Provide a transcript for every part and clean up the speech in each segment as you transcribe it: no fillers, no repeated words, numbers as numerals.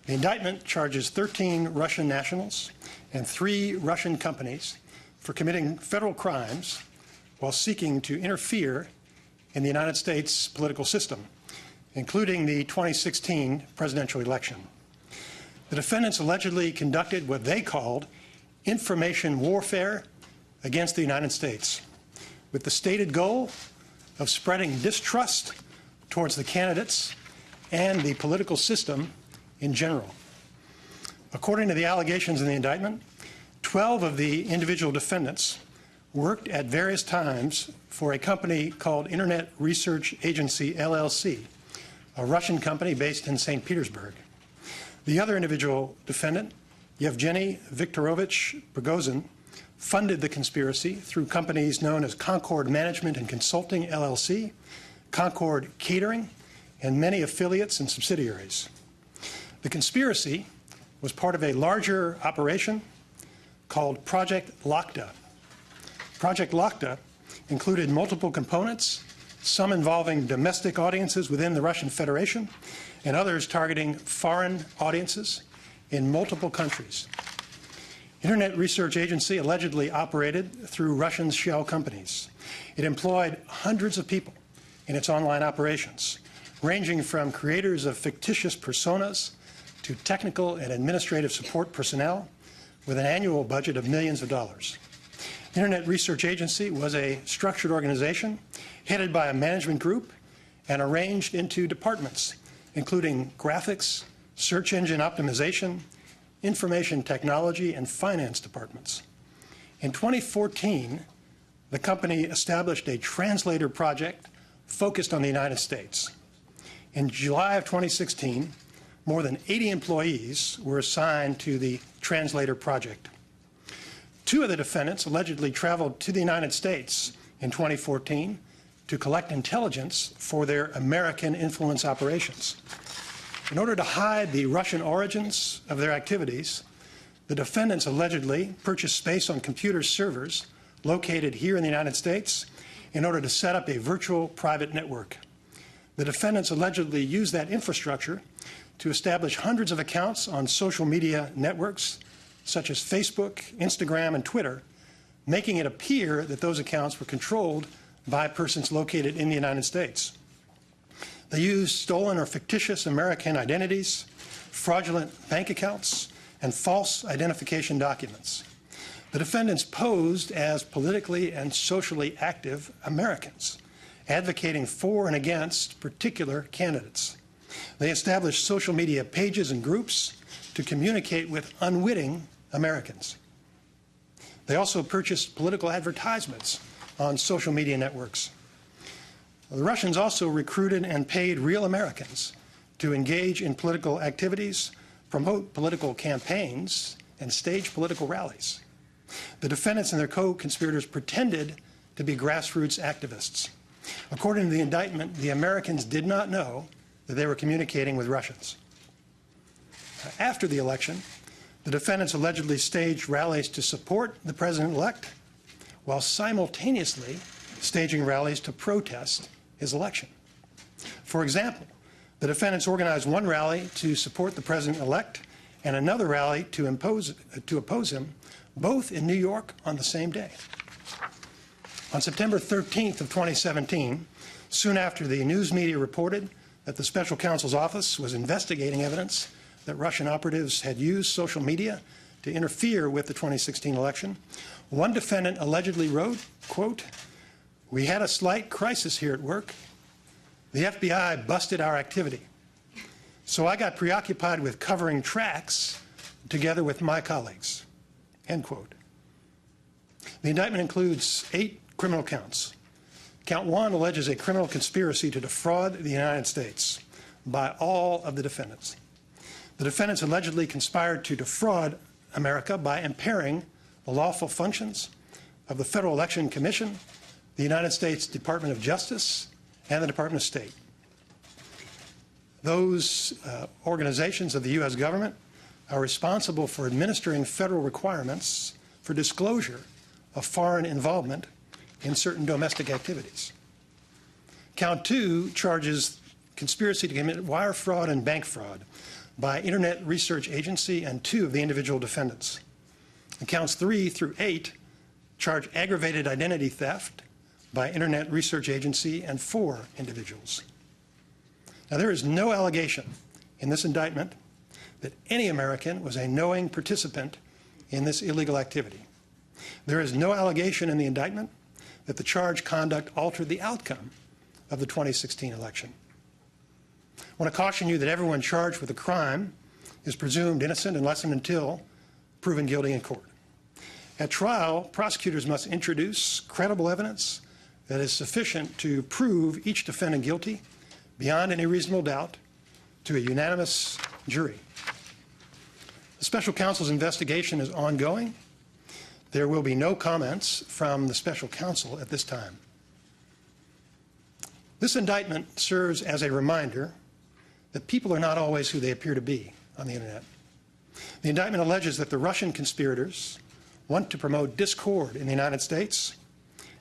The indictment charges 13 Russian nationals and 3 Russian companies for committing federal crimes while seeking to interfere in the United States political system, including the 2016 presidential election. The defendants allegedly conducted what they called information warfare against the United States, with the stated goal of spreading distrust towards the candidates and the political system in general. According to the allegations in the indictment, 12 of the individual defendants worked at various times for a company called Internet Research Agency, LLC, a Russian company based in St. Petersburg. The other individual defendant, Yevgeny Viktorovich Prigozhin, funded the conspiracy through companies known as Concord Management and Consulting, LLC, Concord Catering, and many affiliates and subsidiaries. The conspiracy was part of a larger operation called Project Lakta. Project Lakta included multiple components, some involving domestic audiences within the Russian Federation and others targeting foreign audiences in multiple countries. Internet Research Agency allegedly operated through Russian shell companies. It employed hundreds of people in its online operations, ranging from creators of fictitious personas to technical and administrative support personnel with an annual budget of millions of dollars. Internet Research Agency was a structured organization headed by a management group and arranged into departments, including graphics, search engine optimization, information technology, and finance departments. In 2014, the company established a translator project focused on the United States. In July of 2016, more than 80 employees were assigned to the translator project. 2 of the defendants allegedly traveled to the United States in 2014 to collect intelligence for their American influence operations. In order to hide the Russian origins of their activities, the defendants allegedly purchased space on computer servers located here in the United States in order to set up a virtual private network. The defendants allegedly used that infrastructure to establish hundreds of accounts on social media networks such as Facebook, Instagram, and Twitter, making it appear that those accounts were controlled by persons located in the United States. They used stolen or fictitious American identities, fraudulent bank accounts, and false identification documents. The defendants posed as politically and socially active Americans, advocating for and against particular candidates. They established social media pages and groups to communicate with unwitting Americans. They also purchased political advertisements on social media networks. The Russians also recruited and paid real Americans to engage in political activities, promote political campaigns, and stage political rallies. The defendants and their co-conspirators pretended to be grassroots activists. According to the indictment, the Americans did not know that they were communicating with Russians. After the election, the defendants allegedly staged rallies to support the president-elect while simultaneously staging rallies to protest his election. For example, the defendants organized one rally to support the president-elect and another rally to oppose him, both in New York on the same day. On September 13th of 2017, soon after the news media reported that the special counsel's office was investigating evidence that Russian operatives had used social media to interfere with the 2016 election, one defendant allegedly wrote, quote, "We had a slight crisis here at work. The FBI busted our activity. So I got preoccupied with covering tracks together with my colleagues," end quote. The indictment includes 8 criminal counts. Count 1 alleges a criminal conspiracy to defraud the United States by all of the defendants. The defendants allegedly conspired to defraud America by impairing the lawful functions of the Federal Election Commission, the United States Department of Justice, and the Department of State. Those organizations of the U.S. government are responsible for administering federal requirements for disclosure of foreign involvement in certain domestic activities. Count 2 charges conspiracy to commit wire fraud and bank fraud by Internet Research Agency and 2 of the individual defendants. And counts 3 through 8 charge aggravated identity theft by Internet Research Agency and 4 individuals. Now, there is no allegation in this indictment that any American was a knowing participant in this illegal activity. There is no allegation in the indictment that the charged conduct altered the outcome of the 2016 election. I want to caution you that everyone charged with a crime is presumed innocent unless and until proven guilty in court. At trial, prosecutors must introduce credible evidence that is sufficient to prove each defendant guilty beyond any reasonable doubt to a unanimous jury. The special counsel's investigation is ongoing. There will be no comments from the special counsel at this time. This indictment serves as a reminder that people are not always who they appear to be on the internet. The indictment alleges that the Russian conspirators want to promote discord in the United States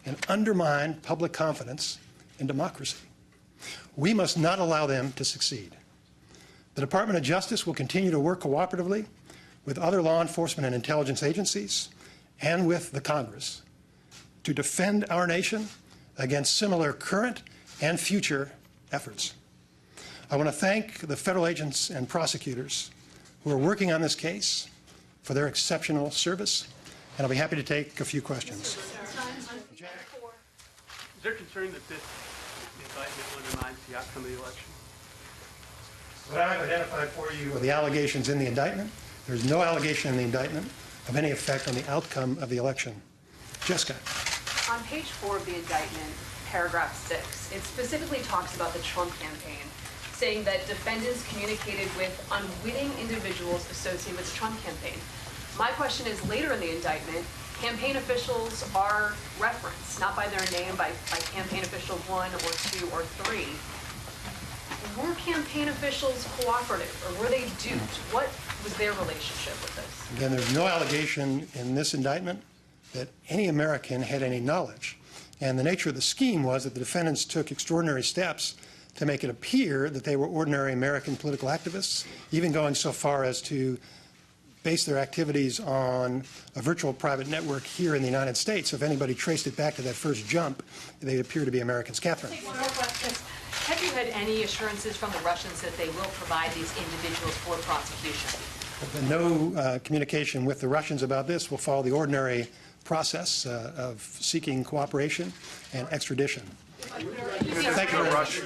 and undermine public confidence in democracy. We must not allow them to succeed. The Department of Justice will continue to work cooperatively with other law enforcement and intelligence agencies and with the Congress to defend our nation against similar current and future efforts. I want to thank the federal agents and prosecutors who are working on this case for their exceptional service, and I'll be happy to take a few questions. Is there concern that this indictment undermines the outcome of the election? What I've identified for you are the allegations in the indictment. There's no allegation in the indictment of any effect on the outcome of the election. Jessica. On page 4 of the indictment, paragraph 6, it specifically talks about the Trump campaign, saying that defendants communicated with unwitting individuals associated with the Trump campaign. My question is, later in the indictment, campaign officials are referenced, not by their name, by campaign official 1 or 2 or 3. Were campaign officials cooperative, or were they duped? What was their relationship with this? Again, there's no allegation in this indictment that any American had any knowledge. And the nature of the scheme was that the defendants took extraordinary steps to make it appear that they were ordinary American political activists, even going so far as to base their activities on a virtual private network here in the United States. So if anybody traced it back to that first jump, they'd appear to be Americans. Catherine. One more question. Have you had any assurances from the Russians that they will provide these individuals for prosecution? No communication with the Russians about this. Will follow the ordinary process of seeking cooperation and extradition. Thank you very much.